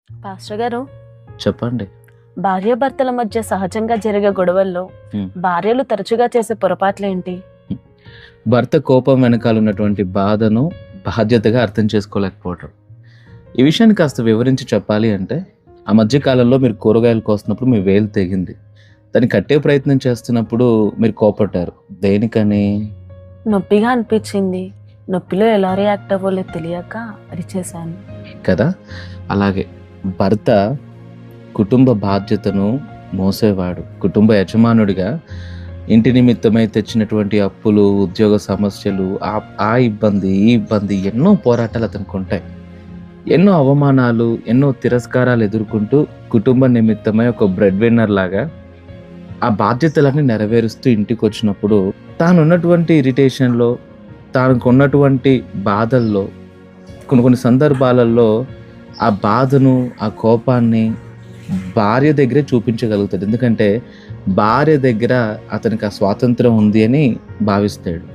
Pastor గారు, చెప్పండి. భార్యాభర్తల మధ్య సహజంగా జరిగే గొడవల్లో భార్యలు తరచుగా చేసే పొరపాట్లేంటి? భర్త కోపం వెనకాల ఉన్నటువంటి బాధను బాధ్యతగా అర్థం చేసుకోలేకపోవటం. ఈ విషయాన్ని కాస్త వివరించి చెప్పాలి అంటే, ఆ మధ్య కాలంలో మీరు కూరగాయలు కోస్తున్నప్పుడు మీ వేలు తెగింది. దాన్ని కట్టే ప్రయత్నం చేస్తున్నప్పుడు మీరు కోపడ్డారు. దేనికని? నొప్పిగా అనిపించింది. నొప్పిలో ఎలా రియాక్ట్ అవ్వాలో తెలియక అరిచేశాను. కదా, అలాగే భర్త కుటుంబ బాధ్యతను మోసేవాడు. కుటుంబ యజమానుడిగా ఇంటి నిమిత్తమై తెచ్చినటువంటి అప్పులు, ఉద్యోగ సమస్యలు, ఆ ఇబ్బంది, ఈ ఇబ్బంది, ఎన్నో పోరాటాలు అతనికి ఉంటాయి. ఎన్నో అవమానాలు, ఎన్నో తిరస్కారాలు ఎదుర్కొంటూ కుటుంబ నిమిత్తమై ఒక బ్రెడ్ విన్నర్ లాగా ఆ బాధ్యతలన్నీ నెరవేరుస్తూ ఇంటికి వచ్చినప్పుడు తానున్నటువంటి ఇరిటేషన్లో, తానుకున్నటువంటి బాధల్లో కొన్ని సందర్భాలలో ఆ బాధను, ఆ కోపాన్ని భార్య దగ్గరే చూపించగలుగుతాడు. ఎందుకంటే భార్య దగ్గర అతనికి ఆ స్వాతంత్రం ఉంది అని భావిస్తాడు.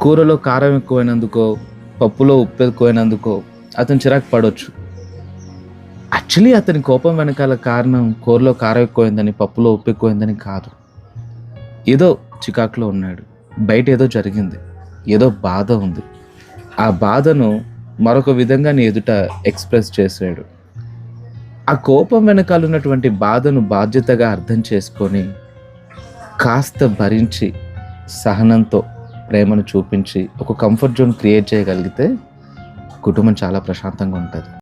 కూరలో కారం ఎక్కువైనందుకో, పప్పులో ఉప్పు ఎక్కువైనందుకో అతను చిరాకు పడవచ్చు. యాక్చువల్లీ అతని కోపం వెనకాల కారణం కూరలో కారం ఎక్కువైందని, పప్పులో ఉప్పు ఎక్కువైందని కాదు. ఏదో చికాకులో ఉన్నాడు, బయట ఏదో జరిగింది, ఏదో బాధ ఉంది. ఆ బాధను మరొక విధంగా నీ ఎదుట ఎక్స్ప్రెస్ చేశాడు. ఆ కోపం వెనకాల ఉన్నటువంటి బాధను బాధ్యతగా అర్థం చేసుకొని కాస్త భరించి సహనంతో ప్రేమను చూపించి ఒక కంఫర్ట్ జోన్ క్రియేట్ చేయగలిగితే కుటుంబం చాలా ప్రశాంతంగా ఉంటుంది.